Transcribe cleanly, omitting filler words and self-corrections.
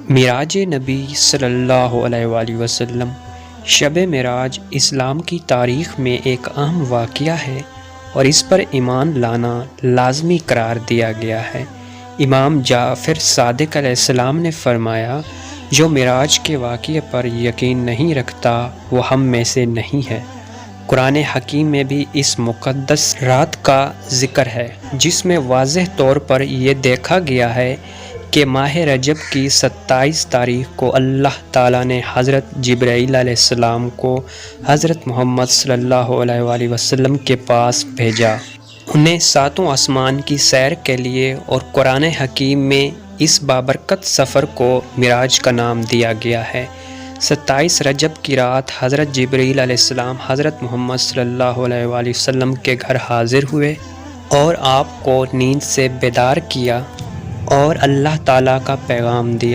معراج نبی صلی اللہ علیہ وآلہ وسلم شب معراج اسلام کی تاریخ میں ایک اہم واقعہ ہے اور اس پر ایمان لانا لازمی قرار دیا گیا ہے۔ امام جعفر صادق علیہ السلام نے فرمایا، جو معراج کے واقعے پر یقین نہیں رکھتا وہ ہم میں سے نہیں ہے۔ قرآن حکیم میں بھی اس مقدس رات کا ذکر ہے، جس میں واضح طور پر یہ دیکھا گیا ہے کہ ماہ رجب کی 27 تاریخ کو اللہ تعالیٰ نے حضرت جبرائیل علیہ السلام کو حضرت محمد صلی اللہ علیہ وآلہ وسلم کے پاس بھیجا، انہیں ساتوں آسمان کی سیر کے لیے، اور قرآن حکیم میں اس بابرکت سفر کو معراج کا نام دیا گیا ہے۔ 27 رجب کی رات حضرت جبرائیل علیہ السلام حضرت محمد صلی اللہ علیہ وآلہ وسلم کے گھر حاضر ہوئے اور آپ کو نیند سے بیدار کیا اور اللہ تعالیٰ کا پیغام دیا۔